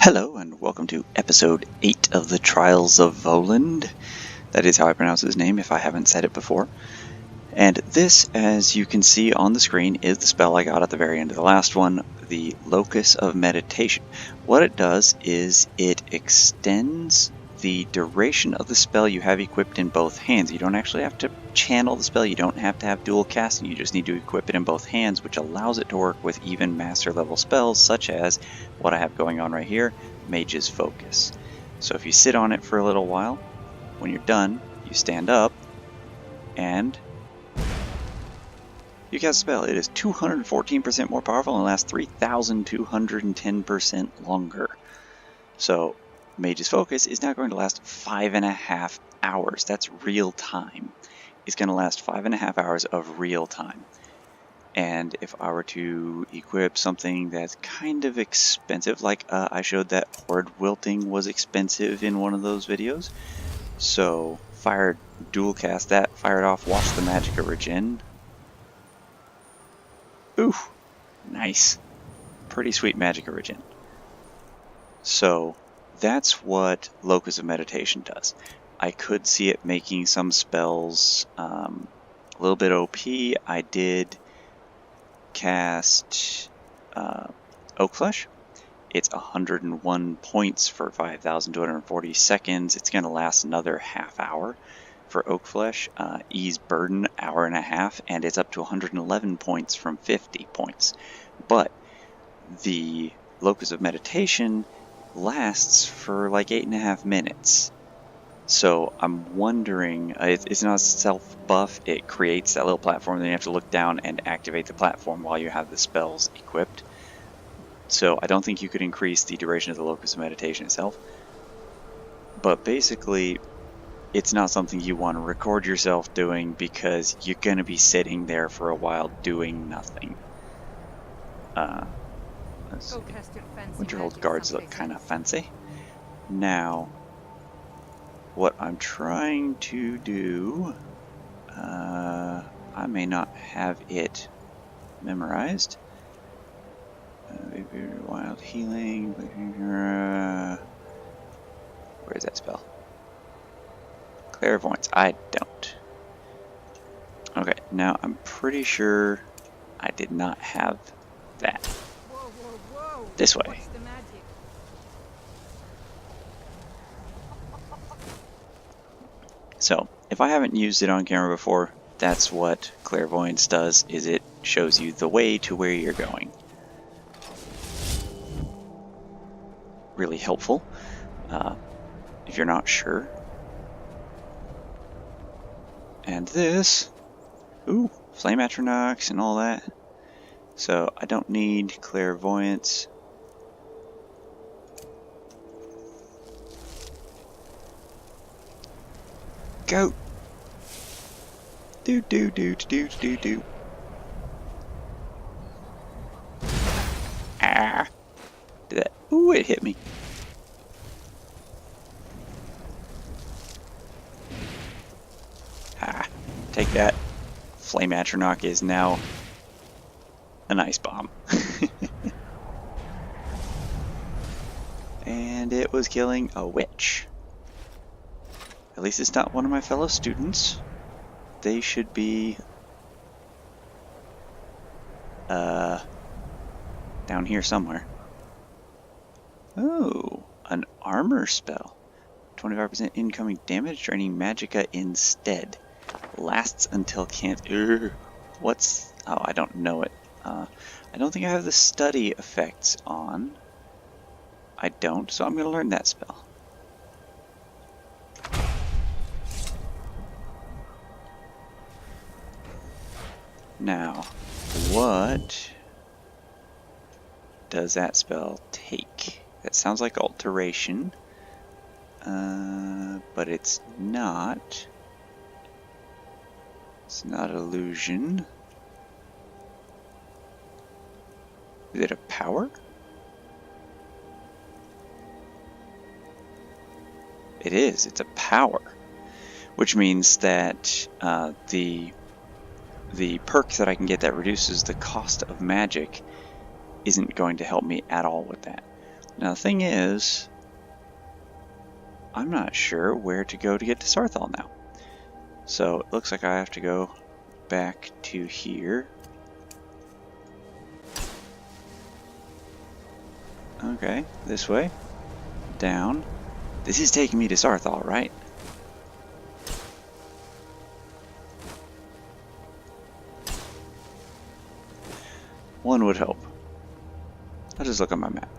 Hello and welcome to episode 8 of the Trials of Voland. That is how I pronounce his name if I haven't said it before. And this, as you can see on the screen, is the spell I got at the very end of the last one, the Locus of Meditation. What it does is it extends the duration of the spell you have equipped in both hands. You don't actually have to channel the spell, you don't have to have dual casting, you just need to equip it in both hands, which allows it to work with even master level spells, such as what I have going on right here, Mage's Focus. So if you sit on it for a little while, when you're done, you stand up, and you cast a spell. It is 214% more powerful and lasts 3,210% longer. So Mage's Focus is now going to last 5.5 hours. That's real time. It's going to last 5.5 hours of real time. And if I were to equip something that's kind of expensive, like I showed that Horde Wilting was expensive in one of those videos. So dual cast that, fire it off, watch the Magicka regen. Ooh, nice. Pretty sweet Magicka regen. So that's what Locus of Meditation does. I could see it making some spells a little bit OP. I did cast Oak Flesh. It's 101 points for 5,240 seconds. It's going to last another half hour for Oak Flesh. Ease Burden, hour and a half, and it's up to 111 points from 50 points. But the Locus of Meditation lasts for like 8.5 minutes. So I'm wondering, it's not a self-buff, it creates that little platform, then you have to look down and activate the platform while you have the spells equipped. So I don't think you could increase the duration of the Locus of Meditation itself. But basically, it's not something you want to record yourself doing because you're going to be sitting there for a while doing nothing. Let's see. Winterhold guards look kind of fancy. Now, what I'm trying to do, I may not have it memorized. Wild healing. Where is that spell? Clairvoyance. I don't. Okay, now I'm pretty sure I did not have that. Whoa. This way. What's the magic? So, if I haven't used it on camera before, that's what Clairvoyance does, is it shows you the way to where you're going. Really helpful, if you're not sure. And this, ooh, Flame Atronach and all that. So, I don't need Clairvoyance. Go! Do. Ah! Did that? Ooh, it hit me. Ah, take that. Flame Atronach is now an ice bomb. And it was killing a witch. At least it's not one of my fellow students. They should be down here somewhere. Oh, an armor spell. 25% incoming damage, draining Magicka instead. Lasts until can't. What's? Oh, I don't know it. I don't think I have the study effects on. I don't, so I'm going to learn that spell. Now, what does that spell take? That sounds like alteration, but it's not. It's not illusion. Is it a power? It is. It's a power, which means that the perk that I can get that reduces the cost of magic isn't going to help me at all with that. Now the thing is, I'm not sure where to go to get to Saarthal now. So it looks like I have to go back to here. Okay, this way. Down. This is taking me to Saarthal, right? One would hope. I'll just look on my map.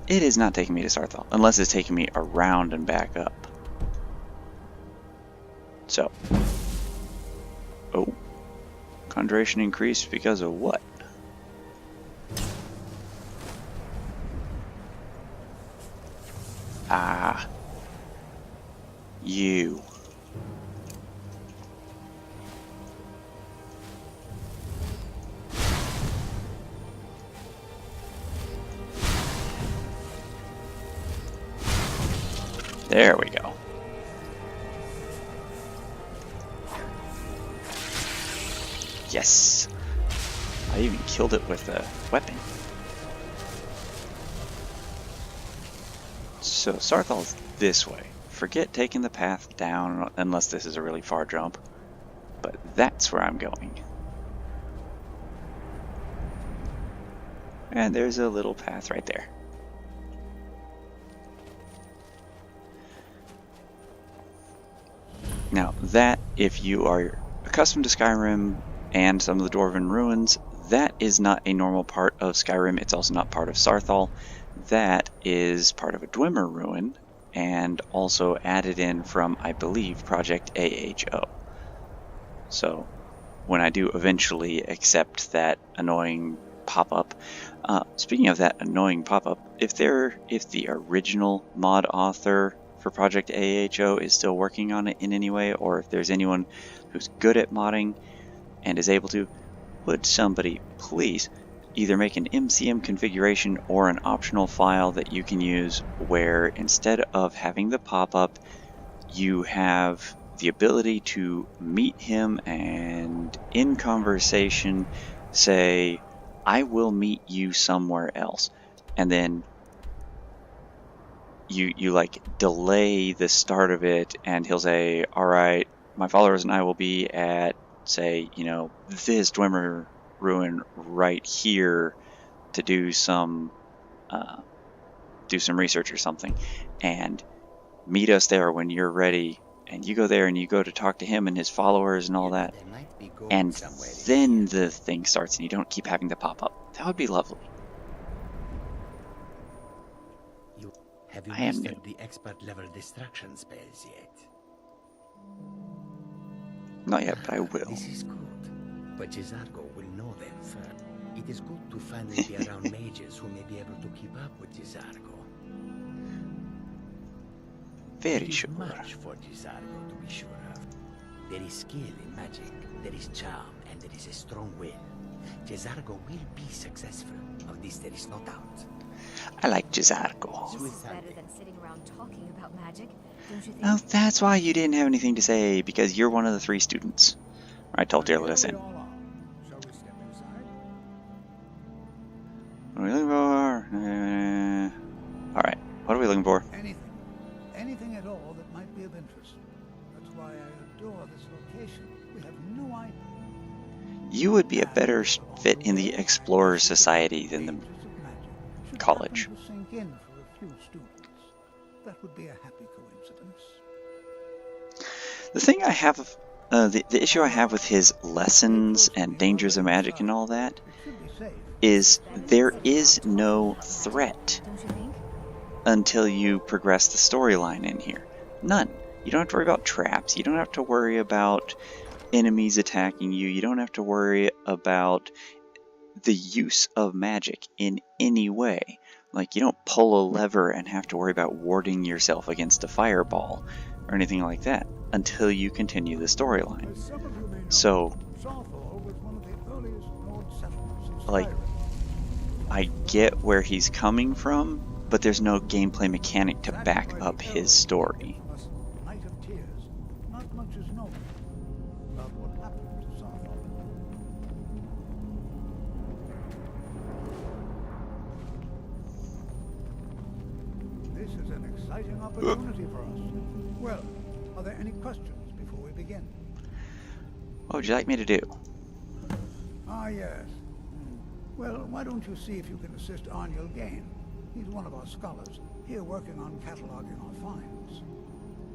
It is not taking me to Saarthal, unless it's taking me around and back up. So. Oh. Conjuration increased because of what? Ah. You. There we go. Yes! I even killed it with a weapon. So Saarthal's this way. Forget taking the path down unless this is a really far jump. But that's where I'm going. And there's a little path right there. Now that, if you are accustomed to Skyrim and some of the Dwarven ruins, that is not a normal part of Skyrim. It's also not part of Saarthal. That is part of a Dwemer ruin and also added in from, I believe, Project AHO. So when I do eventually accept that annoying pop-up, speaking of that annoying pop-up, if the original mod author for Project AHO is still working on it in any way, or if there's anyone who's good at modding and is able to, would somebody please either make an MCM configuration or an optional file that you can use where instead of having the pop-up, you have the ability to meet him and in conversation say, I will meet you somewhere else. And then you like delay the start of it and he'll say, alright, my followers and I will be at, say, you know, this Dwemer ruin right here to do some research or something, and meet us there when you're ready. And you go there and you go to talk to him and his followers and all that, and then the thing starts and you don't keep having the pop up. That would be lovely. Have you I am mastered new. the expert level distraction spells yet? Not yet, but I will. This is good, but Jizargo will know them first. It is good to finally be around mages who may be able to keep up with Jizargo. Very sure. Much for Jizargo to be sure of. There is skill in magic, there is charm, and there is a strong will. Jizargo will be successful. Of this there is no doubt. I like Jizargo. This is better than sitting around talking about magic, don't you think? Well, that's why you didn't have anything to say, because you're one of the 3 students. I told you to let us in. Shall we step inside? What are we looking for? Alright, what are we looking for? Anything at all that might be of interest. That's why I adore this location. We have no idea. You would be a better fit in the Explorer Society than the college. Should happen to sink in for a few students. That would be a happy coincidence. The thing I have, the issue I have with his lessons and dangers of magic and all that, It should be safe. is there is no threat Don't you think? until you progress the storyline in here. None. You don't have to worry about traps. You don't have to worry about enemies attacking you. You don't have to worry about the use of magic in any way. Like, you don't pull a lever and have to worry about warding yourself against a fireball or anything like that until you continue the storyline. As some of you may know, So, Saarthal was one of the earliest Nord settlements of like, Skyrim. I get where he's coming from, but there's no gameplay mechanic to back up his story. Night of Tears. Not much is known about what happened to Saarthal. exciting opportunity for us. Well, are there any questions before we begin? What would you like me to do? Ah, yes. Well, why don't you see if you can assist Arniel Gain? He's one of our scholars, here working on cataloging our finds.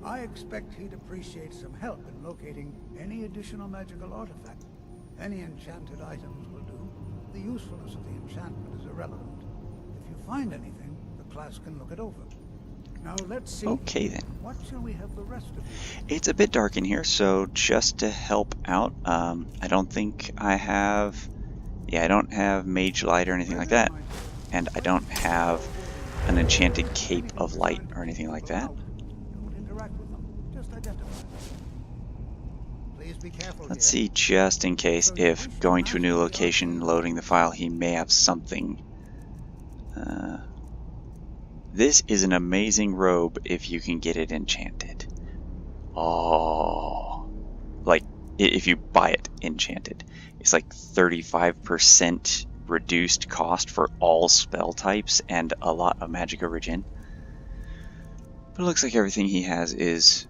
I expect he'd appreciate some help in locating any additional magical artifact. Any enchanted items will do. The usefulness of the enchantment is irrelevant. If you find anything, the class can look it over. Now let's see. Okay then. What shall we have the rest of you? It's a bit dark in here, so just to help out, I don't think I have... Yeah, I don't have Mage Light or anything like that. And I don't have an enchanted Cape of Light or anything like that. Don't interact with them. Just identify them. Please be careful. Let's see, just in case, if going to a new location, loading the file, he may have something. This is an amazing robe if you can get it enchanted. Oh, like if you buy it enchanted, it's like 35% reduced cost for all spell types and a lot of magic origin. But it looks like everything he has is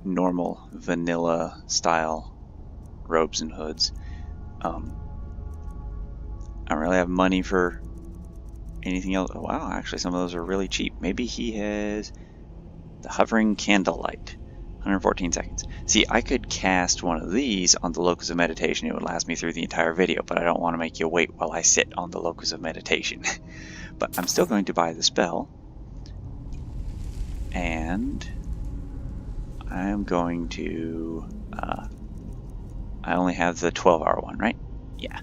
normal vanilla style robes and hoods. I don't really have money for anything else. Oh, wow, actually some of those are really cheap. Maybe he has the hovering candlelight, 114 seconds. See, I could cast one of these on the Locus of Meditation. It would last me through the entire video, but I don't want to make you wait while I sit on the Locus of Meditation. But I'm still going to buy the spell, and I'm going to I only have the 12-hour one, right? Yeah.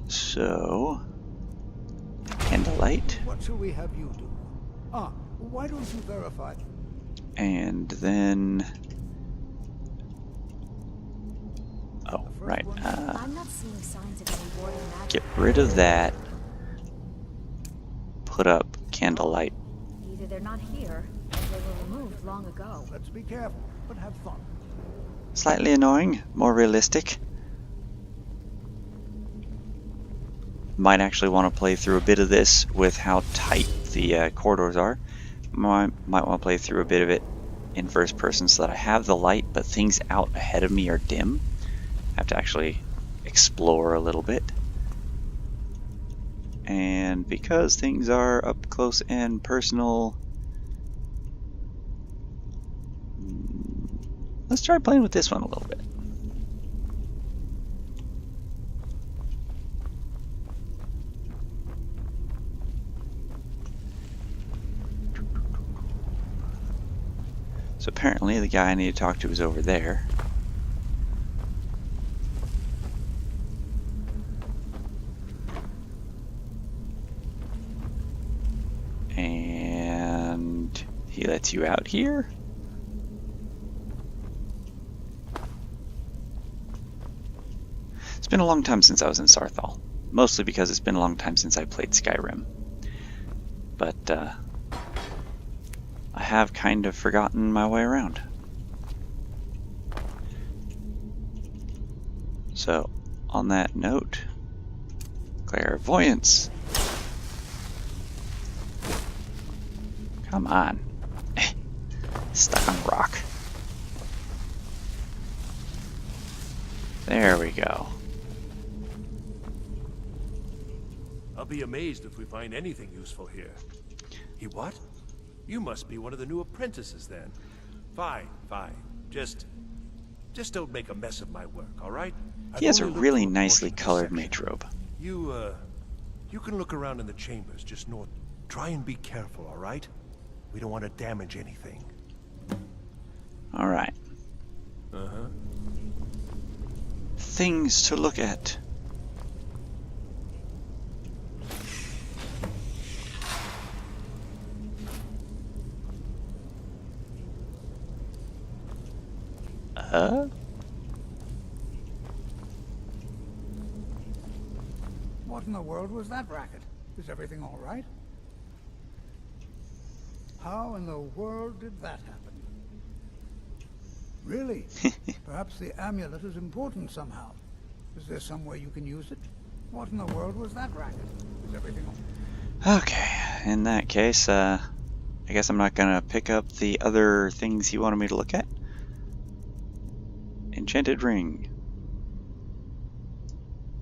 So, candlelight. What shall we have you do? Ah, why don't you verify? And then... Oh, right. I'm not seeing signs of any warding magic. Get rid of that. Put up candlelight. Either they're not here, or they were removed long ago. Let's be careful, but have fun. Slightly annoying, more realistic. Might actually want to play through a bit of this with how tight the corridors are. Might want to play through a bit of it in first person so that I have the light, but things out ahead of me are dim. I have to actually explore a little bit. And because things are up close and personal, let's try playing with this one a little bit. So apparently the guy I need to talk to is over there. And he lets you out here. It's been a long time since I was in Saarthal. Mostly because it's been a long time since I played Skyrim. But, I have kind of forgotten my way around. So, on that note, clairvoyance. Come on. Stuck on rock. There we go. I'll be amazed if we find anything useful here. He what? You must be one of the new apprentices then. Fine, fine. Just don't make a mess of my work, all right? He has a really nicely colored mage robe. You can look around in the chambers just north. Try and be careful, all right? We don't want to damage anything. All right. Uh-huh. Things to look at. What in the world was that racket? Is everything all right? How in the world did that happen? Really? Perhaps the amulet is important somehow. Is there some way you can use it? What in the world was that racket? Is everything all right? Okay, in that case, I guess I'm not gonna pick up the other things he wanted me to look at. Enchanted ring.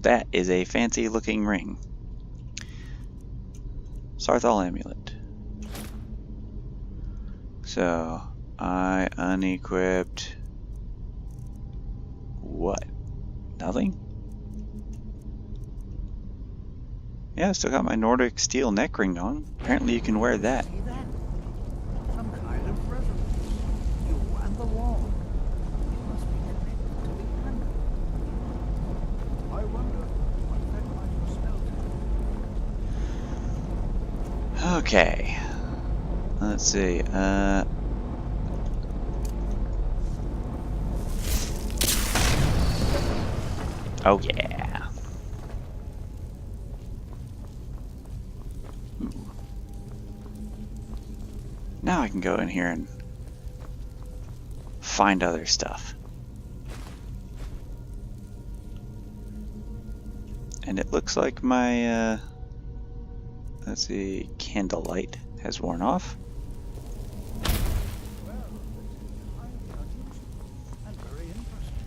That is a fancy looking ring. Saarthal amulet. So, I unequipped... what? Nothing? Yeah, I still got my Nordic steel neck ring on. Apparently you can wear that. See that? Some kind of resonance. You and the wall. It must be connected to the angle. I wonder what that might have smelled. Okay. Let's see. Oh yeah. Now I can go in here and find other stuff. And it looks like my, let's see, candlelight has worn off. Well, this is highly unusual and very interesting.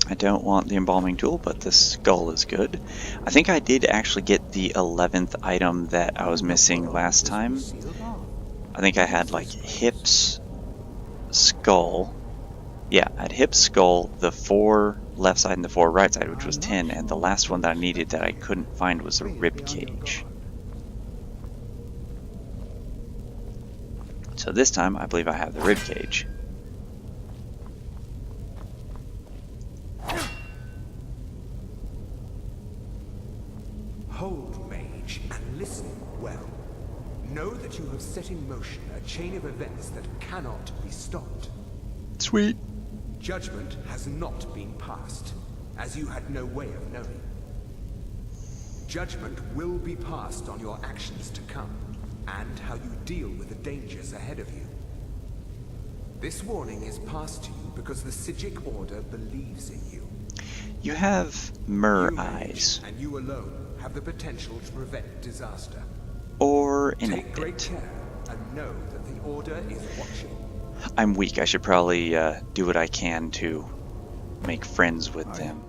I don't want the embalming tool, but the skull is good. I think I did actually get the 11th item that I was missing last time. I think I had like hips, skull. Yeah, I had hips, skull, the 4 left side and the 4 right side, which was 10, and the last one that I needed that I couldn't find was a rib cage. So this time, I believe I have the rib cage. Hold, mage, and listen well. Know that you have set in motion a chain of events that cannot be stopped. Sweet. Judgment has not been passed, as you had no way of knowing. Judgment will be passed on your actions to come, and how you deal with the dangers ahead of you. This warning is passed to you because the Psijic Order believes in you. You have Mer You, eyes. mage, and you alone have the potential to prevent disaster. Or enact Take great it. care, and know that the Order is watching. I'm weak. I should probably do what I can to make friends with them.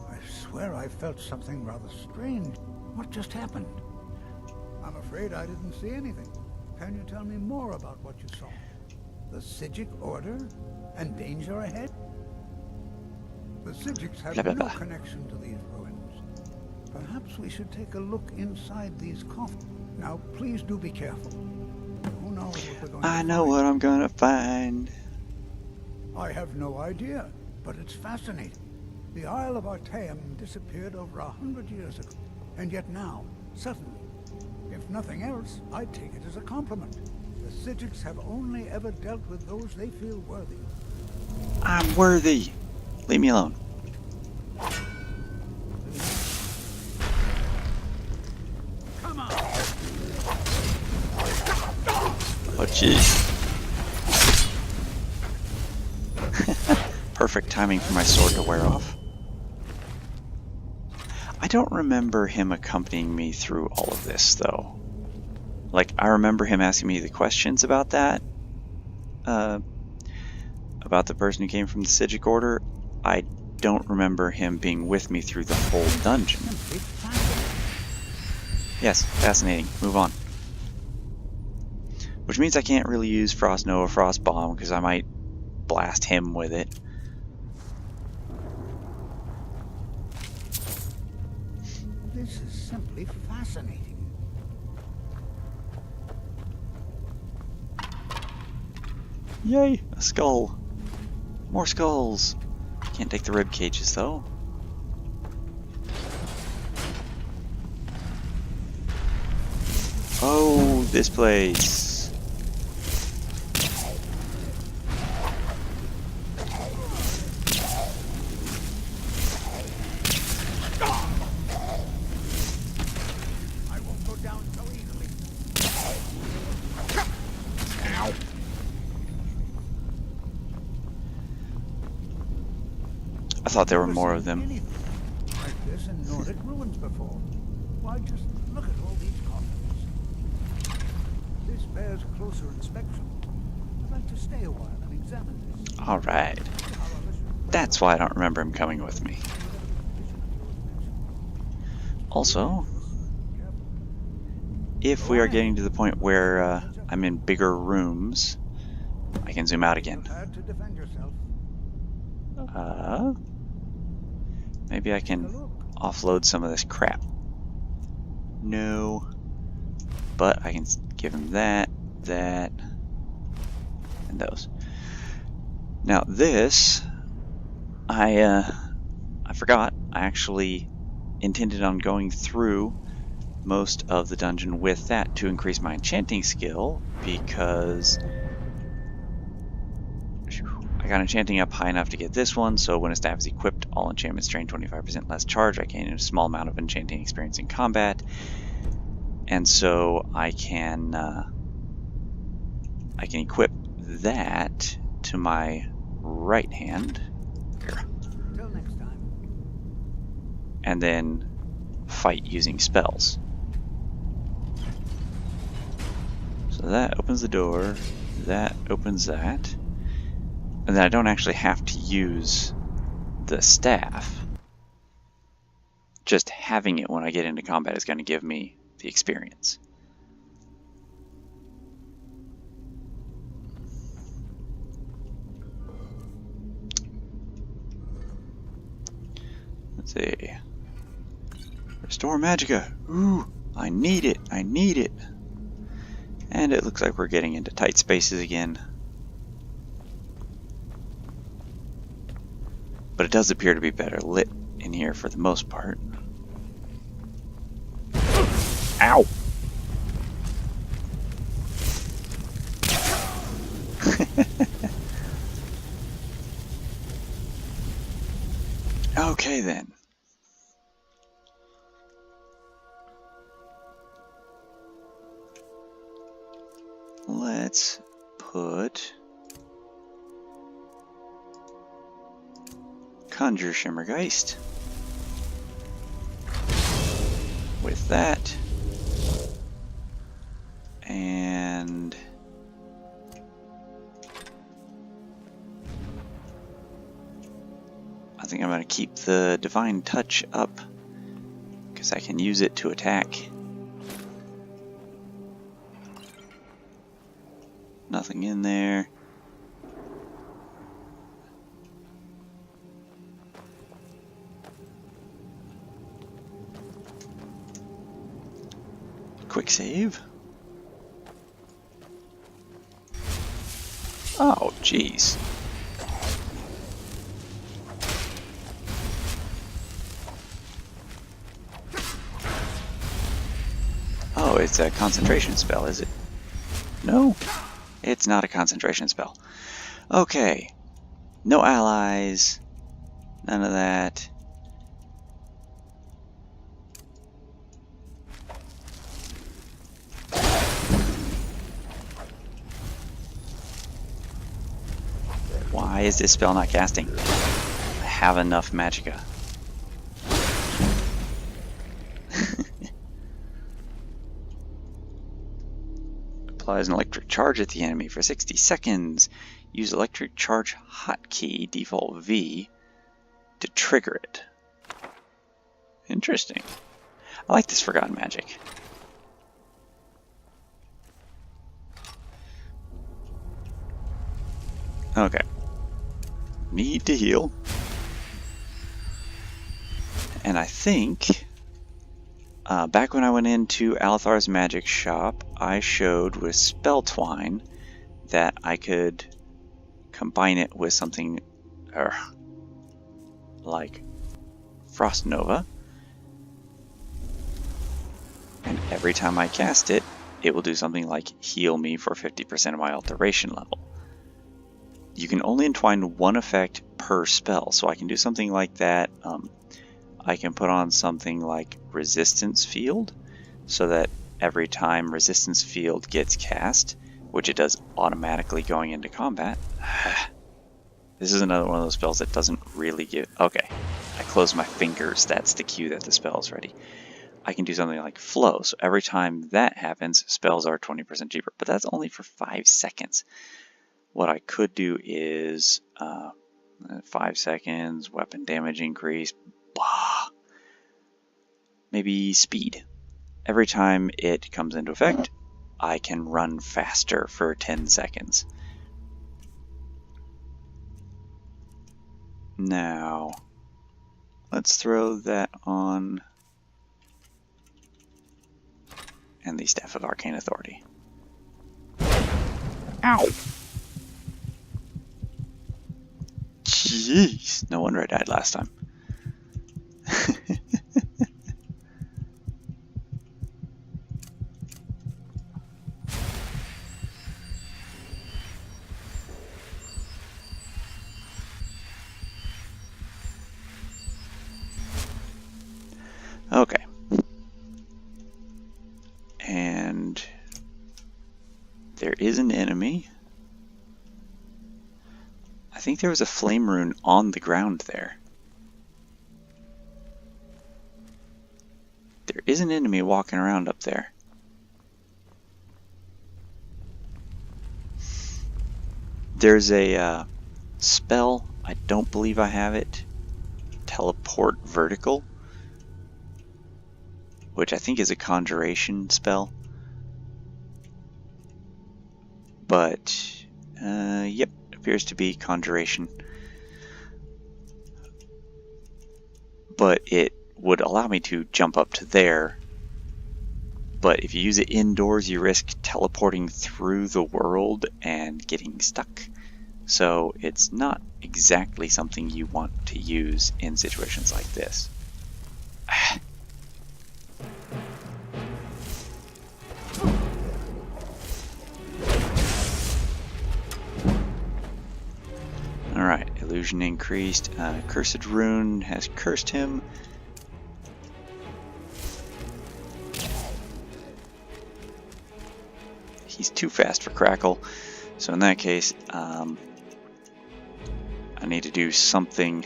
I swear I felt something rather strange. What just happened? I'm afraid I didn't see anything. Can you tell me more about what you saw? The Psijic Order? And danger ahead? The Psijics have Blah, blah, no blah. connection to these ruins. Perhaps we should take a look inside these coffins. Now, please do be careful. Who knows what we're going to I find? know what I'm gonna find. I have no idea, but it's fascinating. The Isle of Artaeum disappeared over 100 years ago, and yet now, suddenly, if nothing else, I'd take it as a compliment. The Psijics have only ever dealt with those they feel worthy. I'm worthy. Leave me alone. Come on! Oh jeez. Perfect timing for my sword to wear off. I don't remember him accompanying me through all of this, though. Like, I remember him asking me the questions about that. About the person who came from the Psijic Order. I don't remember him being with me through the whole dungeon. Yes, fascinating. Move on. Which means I can't really use Frost Nova, Frost Bomb, because I might blast him with it. This is simply fascinating. Yay! A skull. More skulls. Can't take the rib cages though. Oh, this place. I won't go down so easily. Ow. I thought there were Never more seen of them. anything like this in Nordic ruins before. Why, just look at all these coffins. This bears closer inspection. I'd like to stay a while and examine this. Alright. That's why I don't remember him coming with me. Also, if we are getting to the point where I'm in bigger rooms, I can zoom out again. To defend yourself. Maybe I can offload some of this crap. No. But I can give him that, that, and those. Now this, I forgot. I actually intended on going through most of the dungeon with that to increase my enchanting skill, because I got enchanting up high enough to get this one, so when a staff is equipped, all enchantments drain 25% less charge. I gain a small amount of enchanting experience in combat, and so I can equip that to my right hand here, Till next time. and then fight using spells. So that opens the door, that opens that, and then I don't actually have to use the staff. Just having it when I get into combat is going to give me the experience. Let's see. Restore Magicka. Ooh, I need it. I need it. And it looks like we're getting into tight spaces again. But it does appear to be better lit in here for the most part. Ow! Okay then. Let's put Conjure Shimmergeist with that, and I think I'm going to keep the Divine Touch up because I can use it to attack. Nothing in there. Quick save. Oh, jeez. Oh, it's a concentration spell, is it? No, it's not a concentration spell. Okay. No allies. None of that. Why is this spell not casting? I have enough Magicka. Applies an electric charge at the enemy for 60 seconds. Use electric charge hotkey, default V, to trigger it. Interesting. I like this Forgotten Magic. Okay. Need to heal. And I think back when I went into Alathar's magic shop, I showed with Spell Twine that I could combine it with something like Frost Nova, and every time I cast it, it will do something like heal me for 50% of my alteration level. You can only entwine one effect per spell, so I can do something like that. I can put on something like Resistance Field, so that every time Resistance Field gets cast, which it does automatically going into combat, This is another one of those spells that doesn't really give... Okay, I close my fingers. That's the cue that the spell's ready. I can do something like flow. So every time that happens, spells are 20% cheaper. But that's only for 5 seconds. What I could do is 5 seconds, weapon damage increase. Bah. Maybe speed. Every time it comes into effect, I can run faster for 10 seconds. Now, let's throw that on, and the Staff of Arcane Authority. Ow! Jeez, no wonder I died last time. Okay. And there is an enemy. I think there was a flame rune on the ground there. There is an enemy walking around up there. There's a spell, I don't believe I have it, teleport vertical, which I think is a conjuration spell. But, yep, appears to be conjuration. But it would allow me to jump up to there. But if you use it indoors, you risk teleporting through the world and getting stuck. So it's not exactly something you want to use in situations like this. Alright, illusion increased. Cursed rune has cursed him. He's too fast for Crackle. So in that case, I need to do something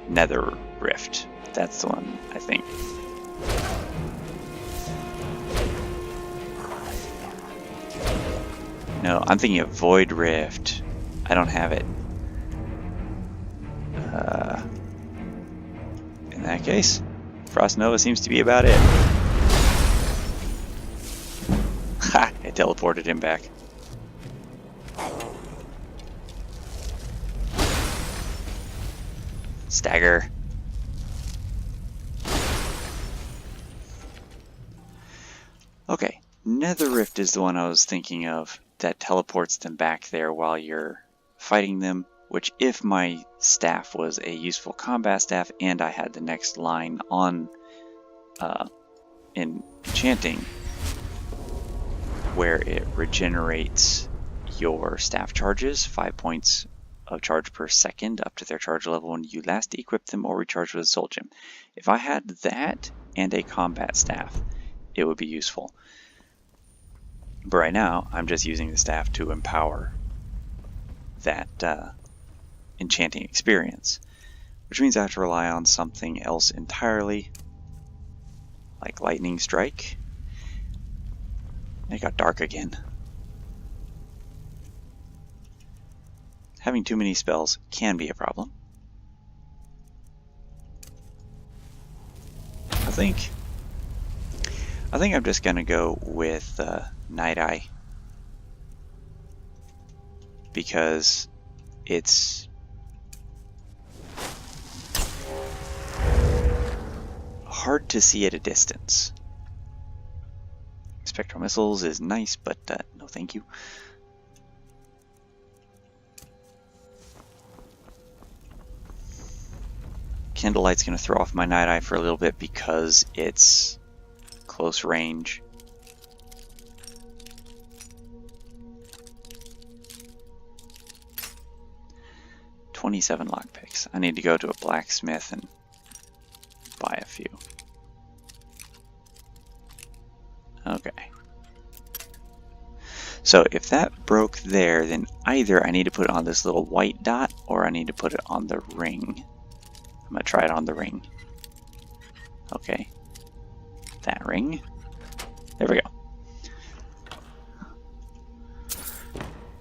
Nether Rift. That's the one, I think. No, I'm thinking of Void Rift. I don't have it. In that case, Frost Nova seems to be about it. Ha! I teleported him back. Stagger. Okay, Nether Rift is the one I was thinking of that teleports them back there while you're fighting them, which if my staff was a useful combat staff and I had the next line on in enchanting where it regenerates your staff charges, 5 points of charge per second up to their charge level when you last equip them or recharge with a soul gem. If I had that and a combat staff, it would be useful. But right now, I'm just using the staff to empower that enchanting experience, which means I have to rely on something else entirely, like Lightning Strike. It got dark again. Having too many spells can be a problem. I think I'm just gonna go with Night Eye, because it's hard to see at a distance. Spectral Missiles is nice, but no thank you. Candlelight's going to throw off my Night Eye for a little bit because it's close range. $27 lockpicks. I need to go to a blacksmith and buy a few. Okay. So if that broke there, then either I need to put it on this little white dot or I need to put it on the ring. I'm going to try it on the ring. Okay. That ring. There we go.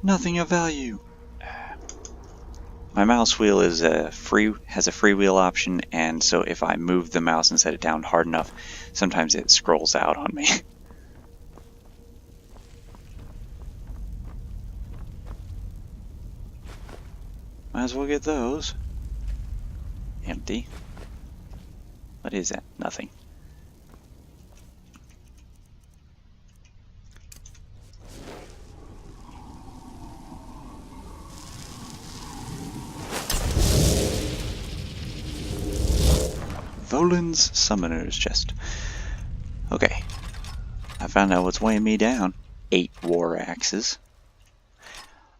Nothing of value. My mouse wheel is has a freewheel option, and so if I move the mouse and set it down hard enough, sometimes it scrolls out on me. Might as well get those. Empty. What is that? Nothing. Volan's Summoner's Chest. Okay. I found out what's weighing me down. 8 war axes.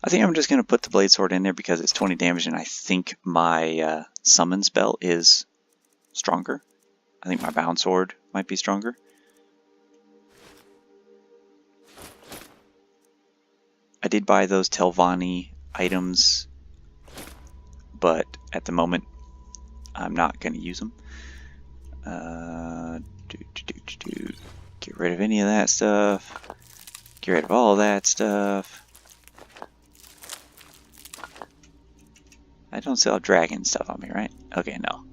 I think I'm just going to put the blade sword in there because it's 20 damage and I think my summon spell is stronger. I think my bound sword might be stronger. I did buy those Telvanni items, but at the moment I'm not going to use them. Get rid of any of that stuff. Get rid of all that stuff. I don't still have dragon stuff on me, right? Okay, no.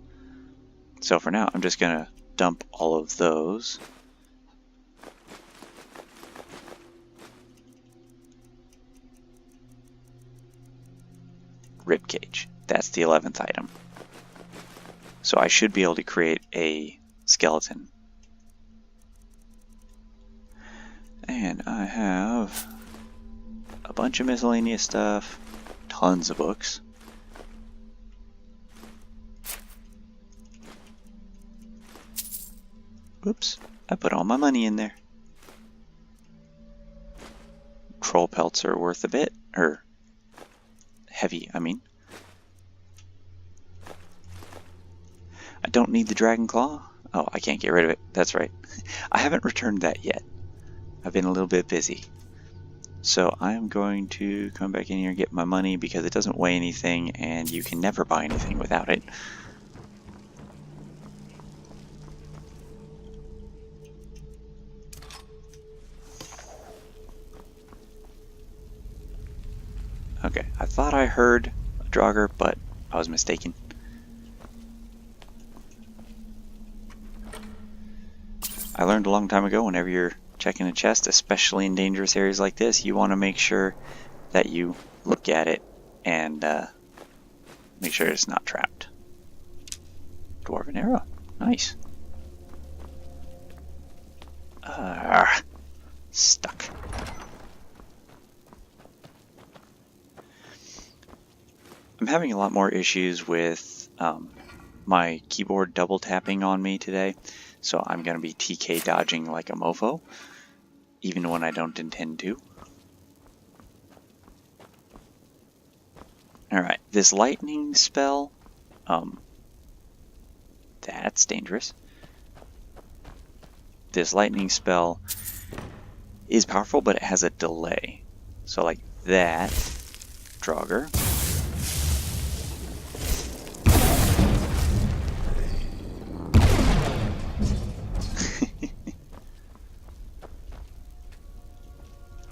So for now, I'm just gonna dump all of those. Ribcage. That's the 11th item. So I should be able to create a skeleton. And I have a bunch of miscellaneous stuff, tons of books. Oops, I put all my money in there. Troll pelts are worth a bit, or heavy, I mean. I don't need the dragon claw. Oh, I can't get rid of it. That's right. I haven't returned that yet. I've been a little bit busy. So I'm going to come back in here and get my money because it doesn't weigh anything and you can never buy anything without it. Okay, I thought I heard a Draugr, but I was mistaken. I learned a long time ago, whenever you're checking a chest, especially in dangerous areas like this, you want to make sure that you look at it and make sure it's not trapped. Dwarven arrow. Nice. Stuck. I'm having a lot more issues with my keyboard double tapping on me today, so I'm going to be TK dodging like a mofo, even when I don't intend to. Alright, this lightning spell, that's dangerous. This lightning spell is powerful, but it has a delay. So like that, Draugr.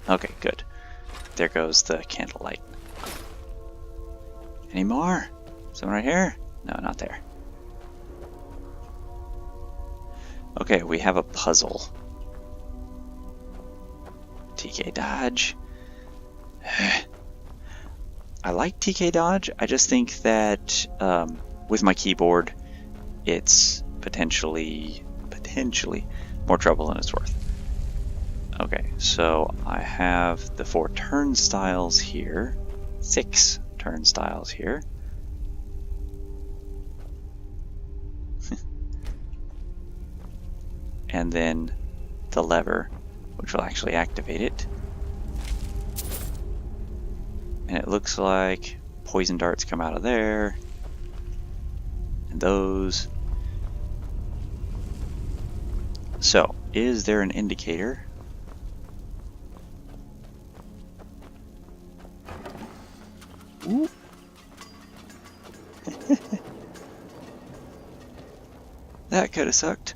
Okay, good. There goes the candlelight. Any more? Someone right here? No, not there. Okay, we have a puzzle. TK dodge. I like TK dodge. I just think that with my keyboard, it's potentially more trouble than it's worth. Okay, so I have the 4 turnstiles here, 6 turnstiles here. And then the lever, which will actually activate it. And it looks like poison darts come out of there. And those. So, is there an indicator? Ooh. That could have sucked.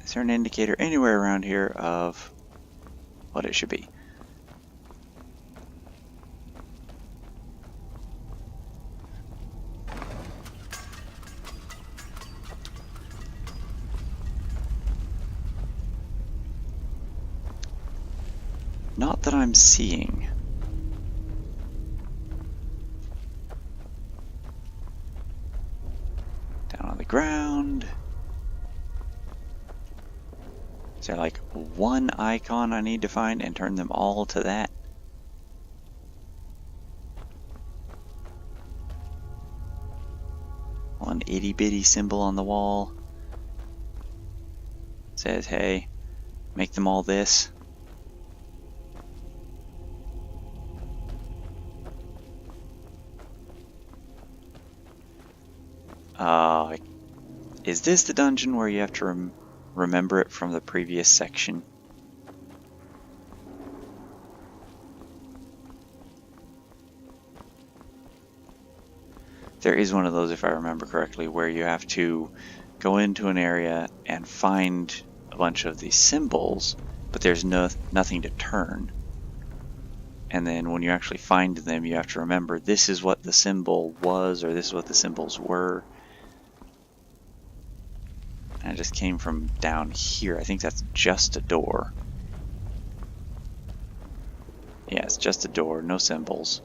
Is there an indicator anywhere around here of what it should be? Not that I'm seeing. Down on the ground. Is there like one icon I need to find and turn them all to that? One itty bitty symbol on the wall says, hey, make them all this. Is this the dungeon where you have to remember it from the previous section? There is one of those, if I remember correctly, where you have to go into an area and find a bunch of these symbols, but there's nothing to turn. And then when you actually find them, you have to remember this is what the symbol was, or this is what the symbols were. And I just came from down here. I think that's just a door. Yeah, it's just a door, no symbols.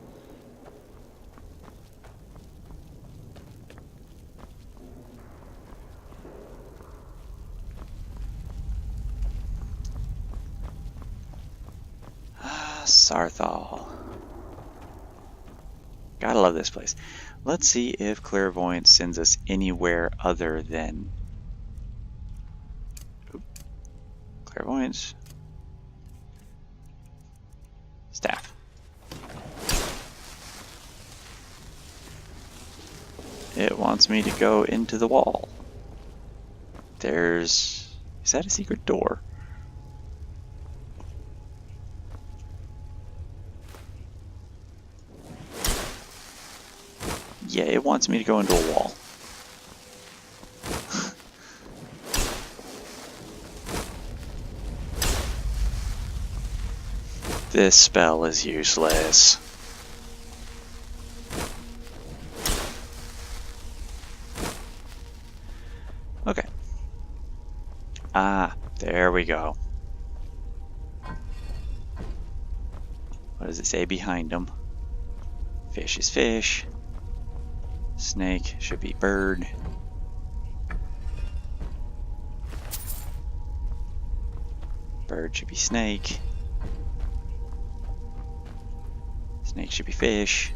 Saarthal. Gotta love this place. Let's see if clairvoyance sends us anywhere other than clairvoyance. Staff. It wants me to go into the wall. Is that a secret door? Yeah, it wants me to go into a wall. This spell is useless. Okay. Ah, there we go. What does it say behind them? Fish is fish. Snake should be bird. Bird should be snake. Snake should be fish.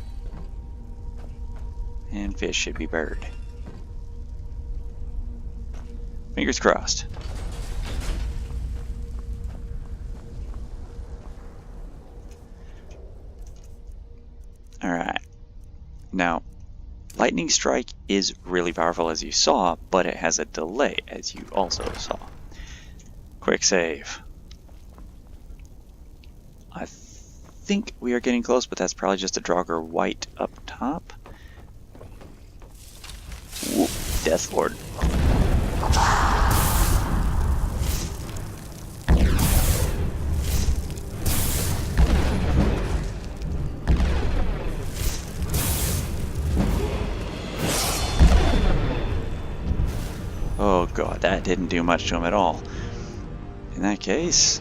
And fish should be bird. Fingers crossed. Alright. Now, lightning strike is really powerful, as you saw, but it has a delay, as you also saw. Quick save. I think we are getting close, but that's probably just a Draugr white up top. Whoop, Death Lord. Oh god, that didn't do much to him at all. In that case,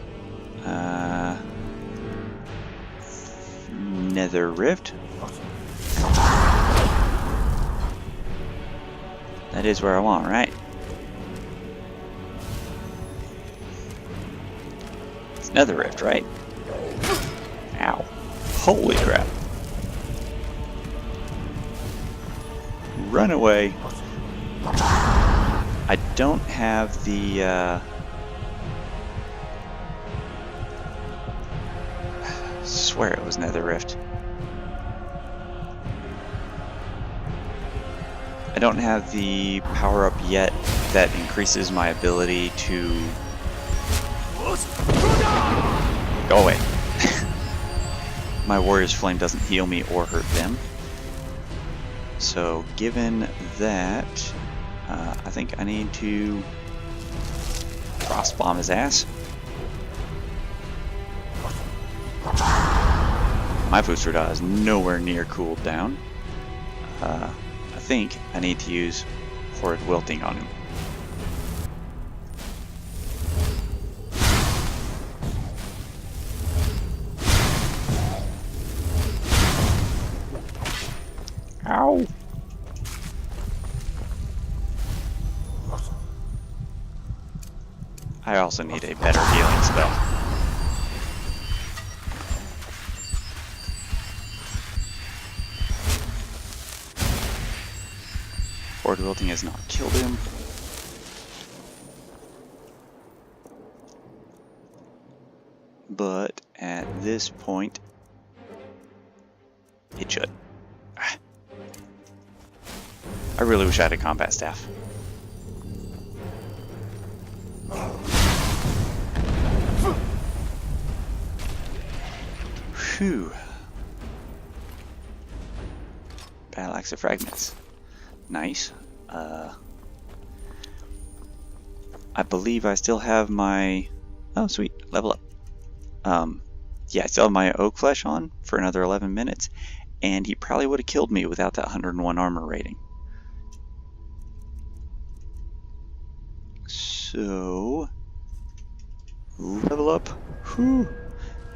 Nether Rift. That is where I want, right? It's Nether Rift, right? Ow. Holy crap. Run away. I don't have the, I swear it was Nether Rift. I don't have the power-up yet that increases my ability to... Go away. my Warrior's Flame doesn't heal me or hurt them. So given that, I think I need to Frost Bomb his ass. My Futsura is nowhere near cooled down. I think I need to use Horrid Wilting on him. Ow! I also need a better healing spell. Horrid Wilting has not killed him. But at this point, it should. I really wish I had a combat staff. Phew. Battle Axe of Fragments. Nice. I believe I still have my... Oh, sweet. Level up. Yeah, I still have my Oak Flesh on for another 11 minutes, and he probably would have killed me without that 101 armor rating. So... level up. Whew.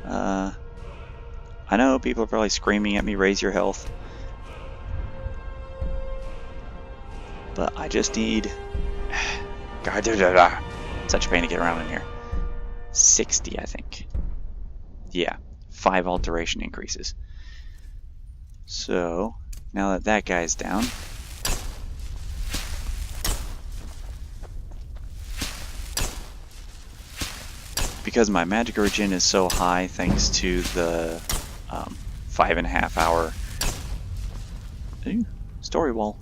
I know people are probably screaming at me, raise your health. But I just need... God, such a pain to get around in here. 60, I think. Yeah, 5 alteration increases. So, now that that guy's down... Because my magic origin is so high thanks to the 5.5 hour story wall.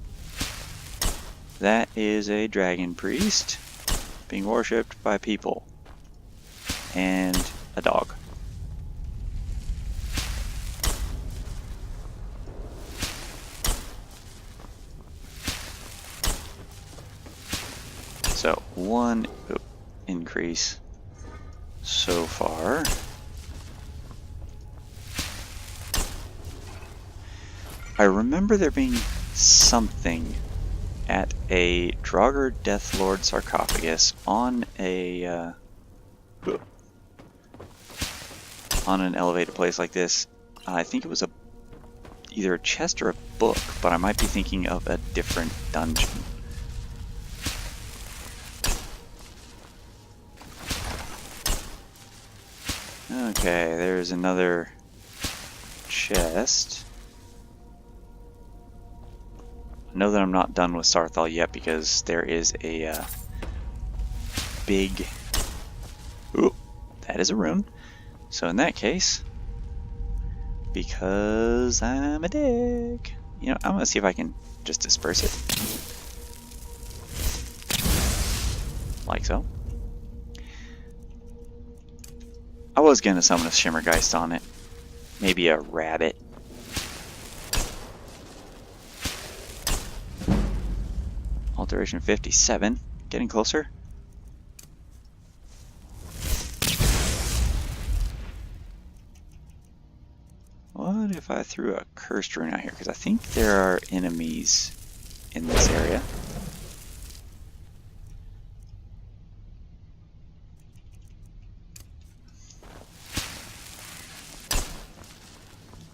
That is a dragon priest being worshipped by people and a dog. So 1 increase so far. I remember there being something at a Draugr Deathlord sarcophagus on a on an elevated place like this. I think it was either a chest or a book, but I might be thinking of a different dungeon. Okay, there's another chest. I know that I'm not done with Saarthal yet because there is a big... Ooh, that is a rune. So in that case, because I'm a dick, you know, I'm gonna see if I can just disperse it. Like so. I was gonna summon a Shimmergeist on it. Maybe a rabbit. Alteration 57. Getting closer. What if I threw a cursed rune out here? Because I think there are enemies in this area.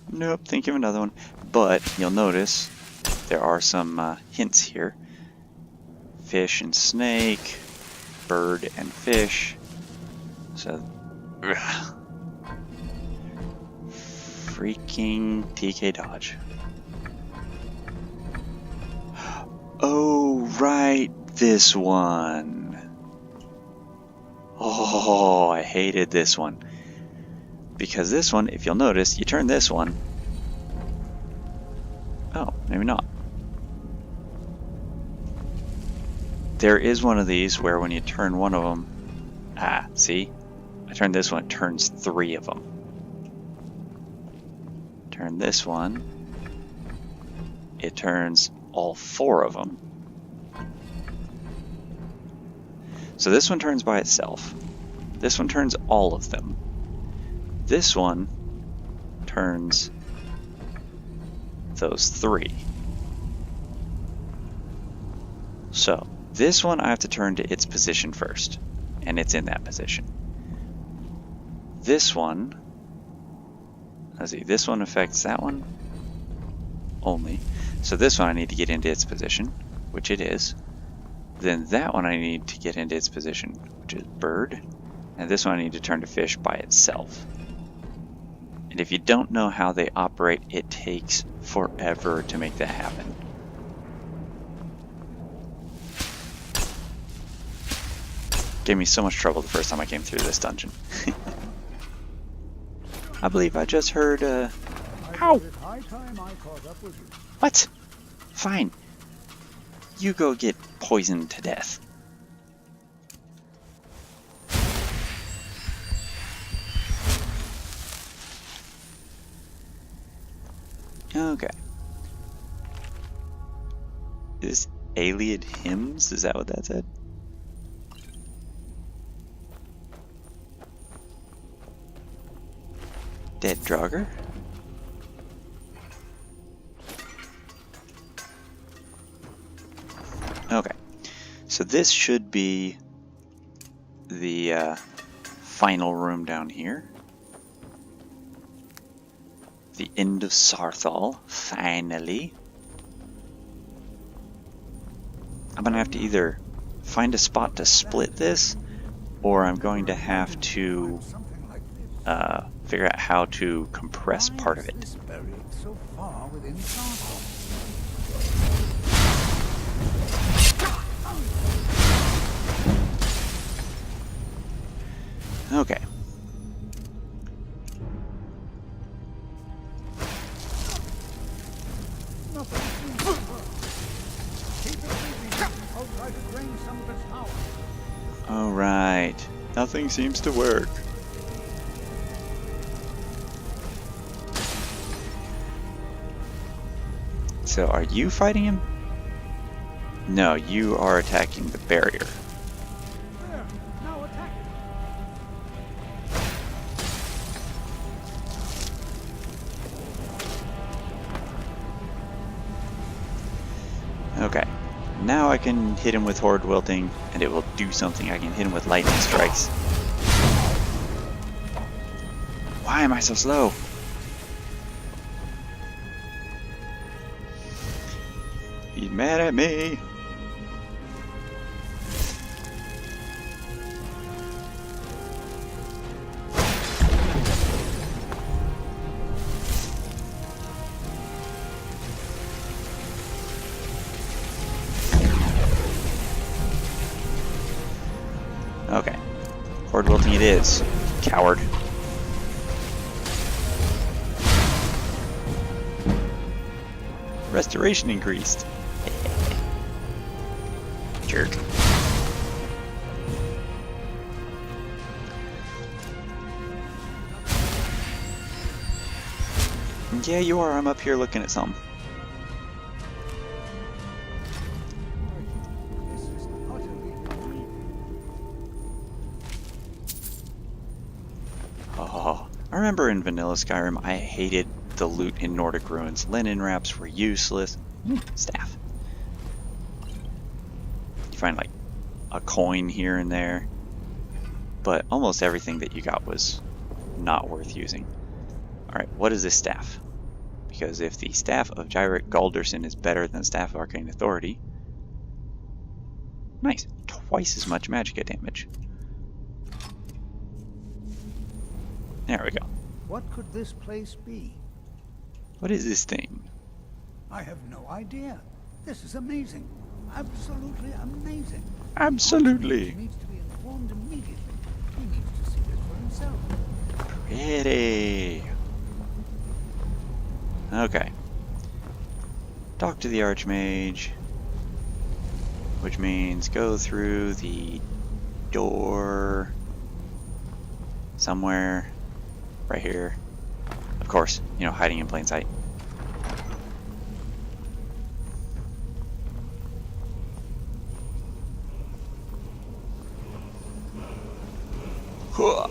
Nope, think of another one. But you'll notice there are some hints here. Fish and snake, bird and fish. So, freaking TK dodge. Oh, right, this one. Oh, I hated this one. Because this one, if you'll notice, you turn this one. Oh, maybe not. There is one of these where when you turn one of them... Ah, see? I turned this one, it turns 3 of them. Turn this one. It turns all 4 of them. So this one turns by itself. This one turns all of them. This one turns those 3. So this one I have to turn to its position first, and it's in that position. This one, let's see, this one affects that one only. So this one I need to get into its position, which it is. Then that one I need to get into its position, which is bird. And this one I need to turn to fish by itself. And if you don't know how they operate, it takes forever to make that happen. Gave me so much trouble the first time I came through this dungeon. I believe I just heard, Ow! What? Fine. You go get poisoned to death. Okay. Is Alien Hymns? Is that what that said? Dead Draugr? Okay. So this should be the final room down here. The end of Saarthal, finally. I'm gonna have to either find a spot to split this, or I'm going to have to figure out how to compress part of it. Okay. All right. Nothing seems to work. So are you fighting him? No, you are attacking the barrier. Okay, now I can hit him with Horde Wilting, and it will do something. I can hit him with Lightning Strikes. Why am I so slow? He's mad at me. Okay. Horde Wilting it is. Coward. Restoration increased. Jerk. Yeah, you are. I'm up here looking at something. Oh, I remember in vanilla Skyrim, I hated the loot in Nordic Ruins. Linen wraps were useless. Staff. You find like a coin here and there, but almost everything that you got was not worth using. Alright, what is this staff? Because if the staff of Gyrich Galderson is better than the staff of Arcane Authority, nice, twice as much magic damage. There we go. What could this place be? What is this thing? I have no idea. This is amazing. Absolutely amazing. Absolutely. He needs to be informed immediately. He needs to see this for himself. Pretty. Okay. Talk to the Archmage, which means go through the door somewhere right here. Of course, you know, hiding in plain sight. Huh.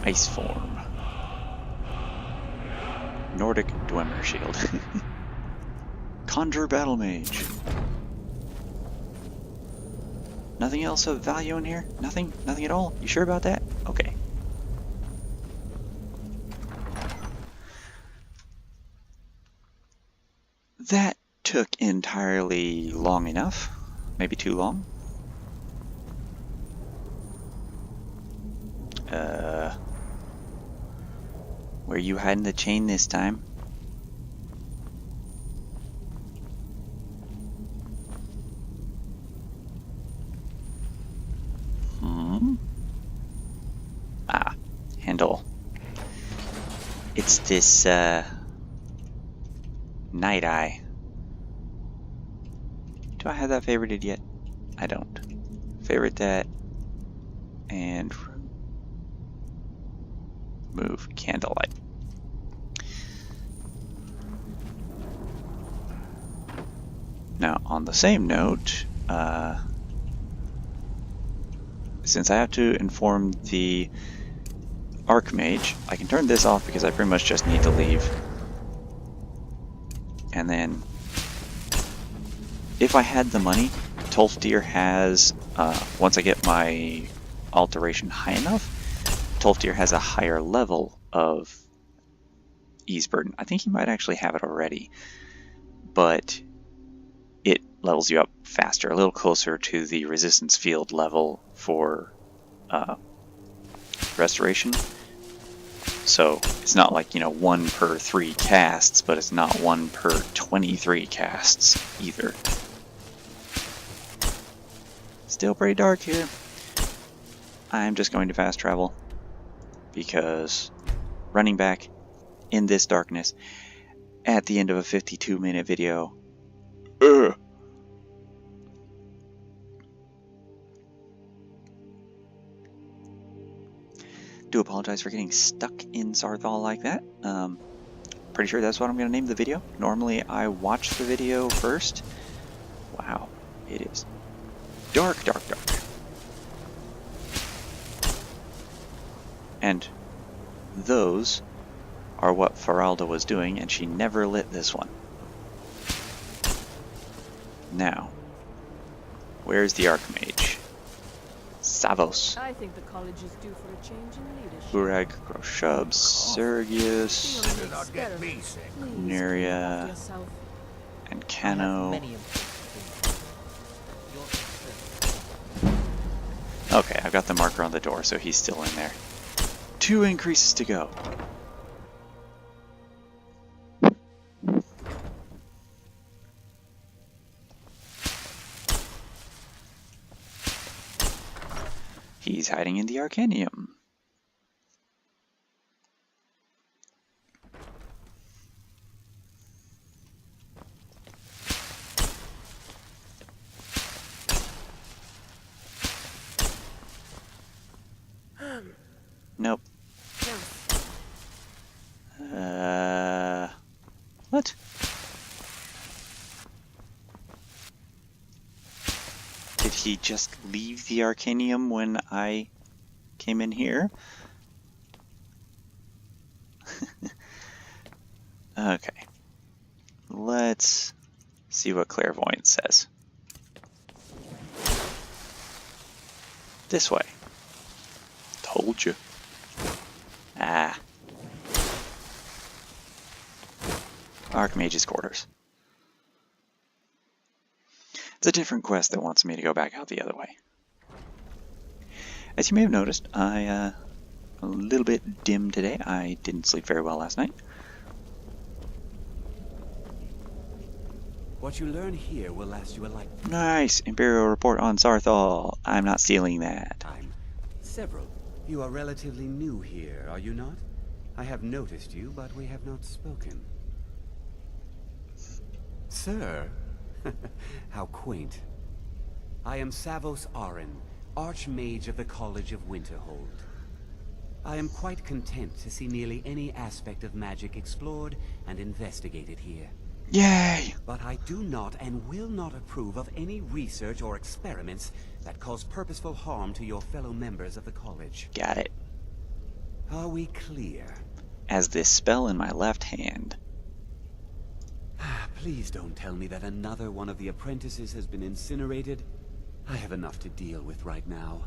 Ice form. Nordic Dwemer shield. Conjure battle mage. Nothing else of value in here? Nothing? Nothing at all? You sure about that? Okay. That took entirely long enough. Maybe too long. Where you hiding the chain this time? Ah, handle. It's this, Night Eye. Do I have that favorited yet? I don't. Favorite that. And move candlelight. Now, on the same note, since I have to inform the Archmage, I can turn this off because I pretty much just need to leave. And then, if I had the money, Tolfdir has, once I get my alteration high enough, Tolfdir has a higher level of ease burden. I think he might actually have it already, but it levels you up faster, a little closer to the resistance field level for restoration. So it's not like, you know, 1 per 3 casts, but it's not 1 per 23 casts either. Still pretty dark here. I'm just going to fast travel because running back in this darkness at the end of a 52-minute video. Ugh. Do apologize for getting stuck in Saarthal like that. Pretty sure that's what I'm going to name the video. Normally I watch the video first. Wow, it is dark, dark, dark. And those are what Faralda was doing, and she never lit this one. Now, where's the Archmage? Savos. I think the college is due for a change in leadership. Burag, Groshub, Sergius, Do not get me sick. Neria, and Cano. Okay, I've got the marker on the door, so he's still in there. 2 increases to go. He's hiding in the Arcanium. Nope. What? Did he just leave the Arcanium when I came in here? Okay. Let's see what Clairvoyance says. This way. Told you. Ah. Archmage's quarters. It's a different quest that wants me to go back out the other way. As you may have noticed, a little bit dim today. I didn't sleep very well last night. What you learn here will last you a lifetime. Nice! Imperial report on Saarthal. I'm not stealing that. Several. You are relatively new here, are you not? I have noticed you, but we have not spoken. Sir? How quaint. I am Savos Arin, Archmage of the College of Winterhold. I am quite content to see nearly any aspect of magic explored and investigated here. Yay! But I do not and will not approve of any research or experiments that cause purposeful harm to your fellow members of the college. Got it. Are we clear? As this spell in my left hand. Please don't tell me that another one of the apprentices has been incinerated. I have enough to deal with right now.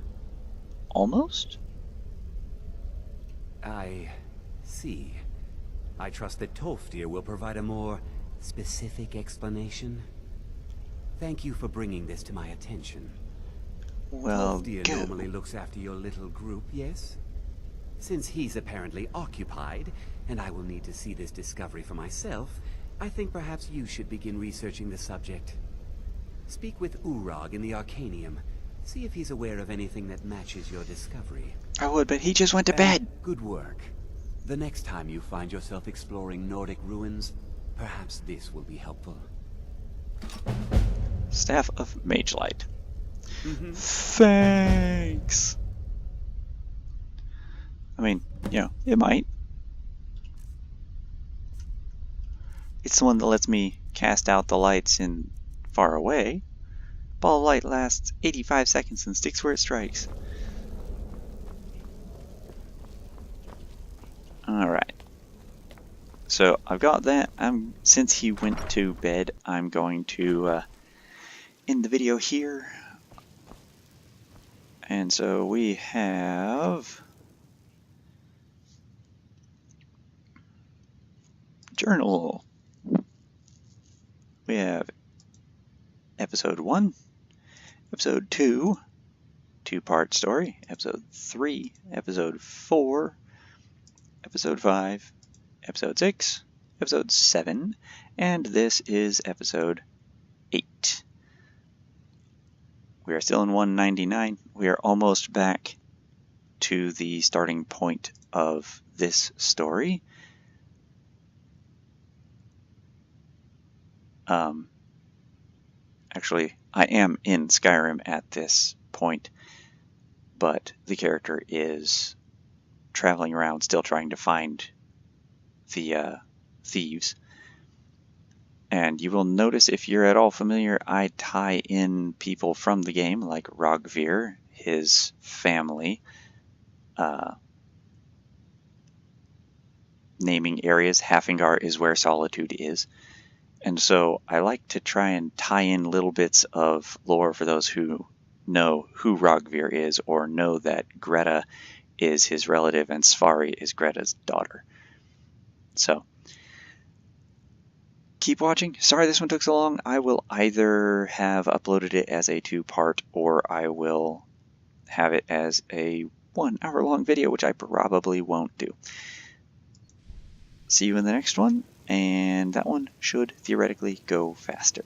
Almost? I see. I trust that ToV will provide a more specific explanation. Thank you for bringing this to my attention. Well, ToV normally looks after your little group, yes? Since he's apparently occupied, and I will need to see this discovery for myself, I think perhaps you should begin researching the subject. Speak with Urag in the Arcanium. See if he's aware of anything that matches your discovery. I would, but he just went to bed. Good work. The next time you find yourself exploring Nordic ruins, perhaps this will be helpful. Staff of Magelight. Thanks. I mean, you know, it might. It's the one that lets me cast out the lights in far away. Ball of light lasts 85 seconds and sticks where it strikes. Alright. So I've got that. Since he went to bed, I'm going to end the video here. And so we have journal. We have episode 1, episode 2, two-part story, episode 3, episode 4, episode 5, episode 6, episode 7, and this is episode 8. We are still in 199. We are almost back to the starting point of this story. Actually, I am in Skyrim at this point, but the character is traveling around still trying to find the thieves. And you will notice, if you're at all familiar, I tie in people from the game, like Rogvir, his family, naming areas. Hafingar is where Solitude is. And so I like to try and tie in little bits of lore for those who know who Rogvir is, or know that Greta is his relative and Svari is Greta's daughter. So keep watching. Sorry this one took so long. I will either have uploaded it as a 2-part, or I will have it as a 1-hour-long video, which I probably won't do. See you in the next one, and that one should theoretically go faster.